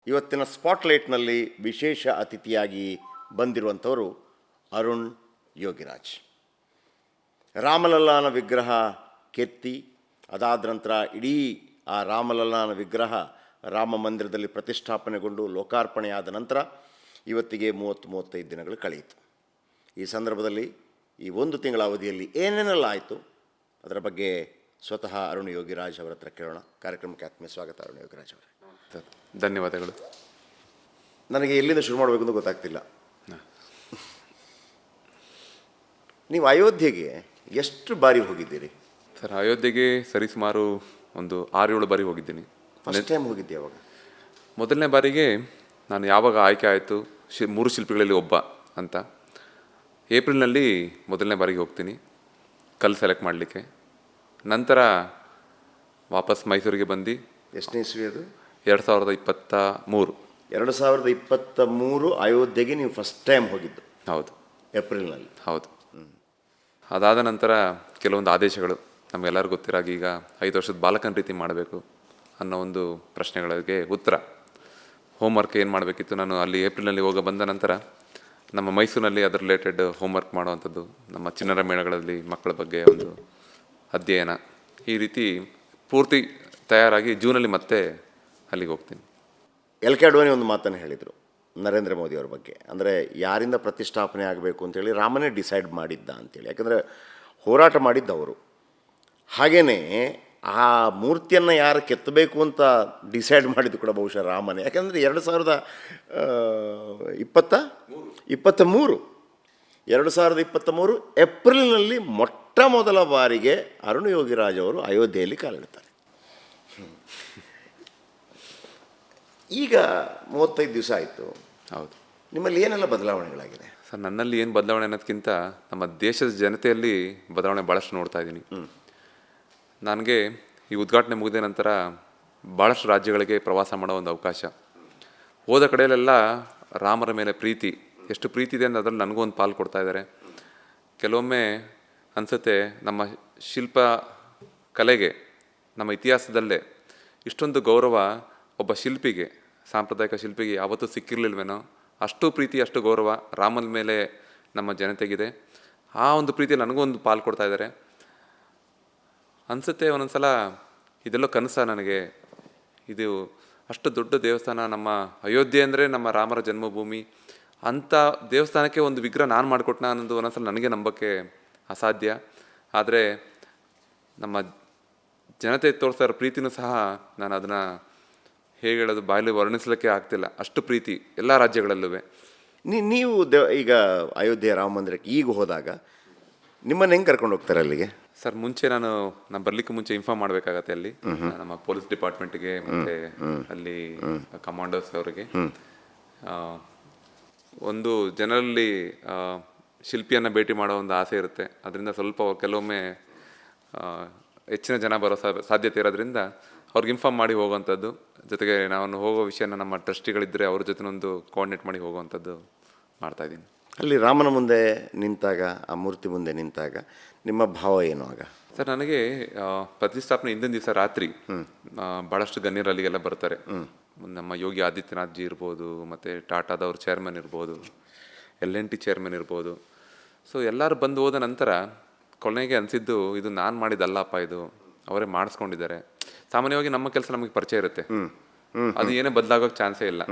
ಇವತ್ತಿನ ಸ್ಪಾಟ್ಲೈಟ್ನಲ್ಲಿ ವಿಶೇಷ ಅತಿಥಿಯಾಗಿ ಬಂದಿರುವಂಥವರು ಅರುಣ್ ಯೋಗಿರಾಜ್. ರಾಮಲಲ್ಲಾನ ವಿಗ್ರಹ ಕೆತ್ತಿ ಅದಾದ ನಂತರ ಇಡೀ ಆ ರಾಮಲಲ್ಲಾನ ವಿಗ್ರಹ ರಾಮ ಮಂದಿರದಲ್ಲಿ ಪ್ರತಿಷ್ಠಾಪನೆಗೊಂಡು ಲೋಕಾರ್ಪಣೆಯಾದ ನಂತರ ಇವತ್ತಿಗೆ 30-35 ದಿನಗಳು ಕಳೆಯಿತು. ಈ ಸಂದರ್ಭದಲ್ಲಿ ಈ 1 ತಿಂಗಳ ಅವಧಿಯಲ್ಲಿ ಏನೇನೆಲ್ಲ ಆಯಿತು ಅದರ ಬಗ್ಗೆ ಸ್ವತಃ ಅರುಣ್ ಯೋಗಿರಾಜ್ ಅವರ ಹತ್ರ ಕೇಳೋಣ. ಕಾರ್ಯಕ್ರಮಕ್ಕೆ ಆತ್ಮೀಯ ಸ್ವಾಗತ ಅರುಣ್ ಯೋಗಿರಾಜ್ ಅವರೇ. ಧನ್ಯವಾದಗಳು. ನನಗೆ ಎಲ್ಲಿಂದ ಶುರು ಮಾಡಬೇಕು ಅಂತ ಗೊತ್ತಾಗ್ತಿಲ್ಲ. ನೀವು ಅಯೋಧ್ಯೆಗೆ ಎಷ್ಟು ಬಾರಿ ಹೋಗಿದ್ದೀರಿ? ಸರ್, ಅಯೋಧ್ಯೆಗೆ ಸರಿಸುಮಾರು ಒಂದು 6-7 ಬಾರಿ ಹೋಗಿದ್ದೀನಿ. ಫಸ್ಟ್ ಟೈಮ್ ಹೋಗಿದ್ದೆ ಯಾವಾಗ? ಮೊದಲನೇ ಬಾರಿಗೆ ನಾನು ಯಾವಾಗ ಆಯ್ಕೆ ಆಯಿತು 3 ಶಿಲ್ಪಿಗಳಲ್ಲಿ ಒಬ್ಬ ಅಂತ ಏಪ್ರಿಲ್ನಲ್ಲಿ ಮೊದಲನೇ ಬಾರಿಗೆ ಹೋಗ್ತೀನಿ ಕಲ್ಲು ಸೆಲೆಕ್ಟ್ ಮಾಡಲಿಕ್ಕೆ. ನಂತರ ವಾಪಸ್ ಮೈಸೂರಿಗೆ ಬಂದು ಎಷ್ಟನೇ ಇಸ್ವಿ ಅದು? 2023. 2023 ಅಯೋಧ್ಯೆಗೆ ನೀವು ಫಸ್ಟ್ ಟೈಮ್ ಹೋಗಿದ್ದು? ಹೌದು, ಏಪ್ರಿಲ್ನಲ್ಲಿ. ಹೌದು. ಅದಾದ ನಂತರ ಕೆಲವೊಂದು ಆದೇಶಗಳು ನಮಗೆಲ್ಲರಿಗೂ ಗೊತ್ತಿರಾಗ ಈಗ 5 ವರ್ಷದ ಬಾಲಕನ ರೀತಿ ಮಾಡಬೇಕು ಅನ್ನೋ ಒಂದು ಪ್ರಶ್ನೆಗಳಿಗೆ ಉತ್ತರ. ಹೋಮ್ವರ್ಕ್ ಏನು ಮಾಡಬೇಕಿತ್ತು, ನಾನು ಅಲ್ಲಿ ಏಪ್ರಿಲ್ನಲ್ಲಿ ಬಂದ ನಂತರ ನಮ್ಮ ಮೈಸೂರಿನಲ್ಲಿ ಅದರ ರಿಲೇಟೆಡ್ ಹೋಮ್ವರ್ಕ್ ಮಾಡುವಂಥದ್ದು, ನಮ್ಮ ಚಿನ್ನರ ಮೇಳಗಳಲ್ಲಿ ಮಕ್ಕಳ ಬಗ್ಗೆ ಒಂದು ಅಧ್ಯಯನ, ಈ ರೀತಿ ಪೂರ್ತಿ ತಯಾರಾಗಿ ಜೂನಲ್ಲಿ ಮತ್ತೆ ಅಲ್ಲಿಗೆ ಹೋಗ್ತೀನಿ. ಎಲ್ ಕೆ ಅಡ್ವಾಣಿ ಒಂದು ಮಾತನ್ನು ಹೇಳಿದರು ನರೇಂದ್ರ ಮೋದಿಯವ್ರ ಬಗ್ಗೆ. ಅಂದರೆ ಯಾರಿಂದ ಪ್ರತಿಷ್ಠಾಪನೆ ಆಗಬೇಕು ಅಂತೇಳಿ ರಾಮನೇ ಡಿಸೈಡ್ ಮಾಡಿದ್ದ ಅಂತೇಳಿ. ಯಾಕಂದರೆ ಹೋರಾಟ ಮಾಡಿದ್ದವರು. ಹಾಗೆಯೇ ಆ ಮೂರ್ತಿಯನ್ನು ಯಾರು ಕೆತ್ತಬೇಕು ಅಂತ ಡಿಸೈಡ್ ಮಾಡಿದ್ದು ಕೂಡ ಬಹುಶಃ ರಾಮನೇ. ಯಾಕಂದರೆ 2023 ಏಪ್ರಿಲ್ನಲ್ಲಿ ಮೊಟ್ಟ ಮೊದಲ ಬಾರಿಗೆ ಅರುಣ್ ಯೋಗಿರಾಜ್ ಅವರು ಅಯೋಧ್ಯೆಯಲ್ಲಿ ಕಾಲಿಡ್ತಾರೆ. ಈಗ 35 ದಿವಸ ಆಯಿತು. ಹೌದು. ನಿಮ್ಮಲ್ಲಿ ಏನೆಲ್ಲ ಬದಲಾವಣೆಗಳಾಗಿದೆ? ಸರ್, ನನ್ನಲ್ಲಿ ಏನು ಬದಲಾವಣೆ ಅನ್ನೋದಕ್ಕಿಂತ ನಮ್ಮ ದೇಶದ ಜನತೆಯಲ್ಲಿ ಬದಲಾವಣೆ ಭಾಳಷ್ಟು ನೋಡ್ತಾ ಇದ್ದೀನಿ. ನನಗೆ ಈ ಉದ್ಘಾಟನೆ ಮುಗಿದ ನಂತರ ಭಾಳಷ್ಟು ರಾಜ್ಯಗಳಿಗೆ ಪ್ರವಾಸ ಮಾಡೋ ಒಂದು ಅವಕಾಶ. ಹೋದ ಕಡೆಯಲ್ಲೆಲ್ಲ ರಾಮರ ಮೇಲೆ ಪ್ರೀತಿ, ಎಷ್ಟು ಪ್ರೀತಿ ಇದೆ ಅಂದರೆ ಅದರಲ್ಲಿ ನನಗೂ ಒಂದು ಪಾಲು ಕೊಡ್ತಾ ಇದ್ದಾರೆ. ಕೆಲವೊಮ್ಮೆ ಅನಿಸುತ್ತೆ ನಮ್ಮ ಶಿಲ್ಪ ಕಲೆಗೆ, ನಮ್ಮ ಇತಿಹಾಸದಲ್ಲೇ ಇಷ್ಟೊಂದು ಗೌರವ ಒಬ್ಬ ಶಿಲ್ಪಿಗೆ, ಸಾಂಪ್ರದಾಯಿಕ ಶಿಲ್ಪಿಗೆ ಯಾವತ್ತೂ ಸಿಕ್ಕಿರಲಿಲ್ವೇನೋ. ಅಷ್ಟು ಪ್ರೀತಿ, ಅಷ್ಟು ಗೌರವ ರಾಮನ ಮೇಲೆ ನಮ್ಮ ಜನತೆಗಿದೆ. ಆ ಒಂದು ಪ್ರೀತಿ ನನಗೂ ಒಂದು ಪಾಲು ಕೊಡ್ತಾ ಇದ್ದಾರೆ. ಅನಿಸುತ್ತೆ ಒಂದೊಂದು ಸಲ ಇದೆಲ್ಲೋ ಕನಸ ನನಗೆ. ಇದು ಅಷ್ಟು ದೊಡ್ಡ ದೇವಸ್ಥಾನ, ನಮ್ಮ ಅಯೋಧ್ಯೆ ಅಂದರೆ ನಮ್ಮ ರಾಮರ ಜನ್ಮಭೂಮಿ, ಅಂಥ ದೇವಸ್ಥಾನಕ್ಕೆ ಒಂದು ವಿಗ್ರಹ ನಾನು ಮಾಡಿಕೊಟ್ನ ಅನ್ನೋದು ಒಂದೊಂದು ಸಲ ನನಗೆ ನಂಬೋಕ್ಕೆ ಅಸಾಧ್ಯ. ಆದರೆ ನಮ್ಮ ಜನತೆ ತೋರಿಸ್ತಾ ಇರೋ ಪ್ರೀತಿನೂ ಸಹ ನಾನು ಅದನ್ನು ಹೇಗೆ ಹೇಳೋದು, ಬಾಯಲ್ಲಿ ವರ್ಣಿಸಲಿಕ್ಕೆ ಆಗ್ತಿಲ್ಲ. ಅಷ್ಟು ಪ್ರೀತಿ ಎಲ್ಲ ರಾಜ್ಯಗಳಲ್ಲೂ. ನೀವು ಈಗ ಅಯೋಧ್ಯೆ ರಾಮ ಮಂದಿರಕ್ಕೆ ಈಗ ಹೋದಾಗ ನಿಮ್ಮನ್ನು ಹೆಂಗೆ ಕರ್ಕೊಂಡು ಹೋಗ್ತಾರೆ ಅಲ್ಲಿಗೆ? ಸರ್, ಮುಂಚೆ ನಾನು ಬರಲಿಕ್ಕೆ ಮುಂಚೆ ಇನ್ಫಾರ್ಮ್ ಮಾಡಬೇಕಾಗತ್ತೆ ಅಲ್ಲಿ ನಮ್ಮ ಪೊಲೀಸ್ ಡಿಪಾರ್ಟ್ಮೆಂಟ್ಗೆ ಮತ್ತು ಅಲ್ಲಿ ಕಮಾಂಡರ್ಸ್ ಅವರಿಗೆ. ಒಂದು ಜನರಲ್ಲಿ ಶಿಲ್ಪಿಯನ್ನು ಭೇಟಿ ಮಾಡೋ ಒಂದು ಆಸೆ ಇರುತ್ತೆ. ಅದರಿಂದ ಸ್ವಲ್ಪ ಕೆಲವೊಮ್ಮೆ ಹೆಚ್ಚಿನ ಜನ ಬರೋ ಸಾಧ್ಯತೆ ಇರೋದ್ರಿಂದ ಅವ್ರಿಗೆ ಇನ್ಫಾರ್ಮ್ ಮಾಡಿ ಹೋಗುವಂಥದ್ದು. ಜೊತೆಗೆ ನಾನು ಹೋಗೋ ವಿಷಯನ ನಮ್ಮ ಟ್ರಸ್ಟಿಗಳಿದ್ದರೆ ಅವ್ರ ಜೊತೆ ಒಂದು ಕೋಆರ್ಡಿನೇಟ್ ಮಾಡಿ ಹೋಗುವಂಥದ್ದು ಮಾಡ್ತಾಯಿದ್ದೀನಿ. ಅಲ್ಲಿ ರಾಮನ ಮುಂದೆ ನಿಂತಾಗ, ಆ ಮೂರ್ತಿ ಮುಂದೆ ನಿಂತಾಗ ನಿಮ್ಮ ಭಾವ ಏನು ಆಗ? ಸರ್, ನನಗೆ ಪ್ರತಿಷ್ಠಾಪನೆ ಹಿಂದಿನ ದಿವಸ ರಾತ್ರಿ ಭಾಳಷ್ಟು ಗಣ್ಯರು ಅಲ್ಲಿಗೆಲ್ಲ ಬರ್ತಾರೆ. ನಮ್ಮ ಯೋಗಿ ಆದಿತ್ಯನಾಥ್ ಜಿ ಇರ್ಬೋದು, ಮತ್ತು ಟಾಟಾದವ್ರ ಚೇರ್ಮನ್ ಇರ್ಬೋದು, LNT ಚೇರ್ಮನ್ ಇರ್ಬೋದು. ಸೊ ಎಲ್ಲರೂ ಬಂದು ಹೋದ ನಂತರ ಕೊನೆಗೆ ಅನಿಸಿದ್ದು, ಇದು ನಾನು ಮಾಡಿದ್ದಲ್ಲಪ್ಪ, ಇದು ಅವರೇ ಮಾಡಿಸ್ಕೊಂಡಿದ್ದಾರೆ. ಸಾಮಾನ್ಯವಾಗಿ ನಮ್ಮ ಕೆಲಸ ನಮಗೆ ಪರಿಚಯ ಇರುತ್ತೆ, ಅದು ಏನೇ ಬದಲಾಗೋಕ್ಕೆ ಚಾನ್ಸೇ ಇಲ್ಲ.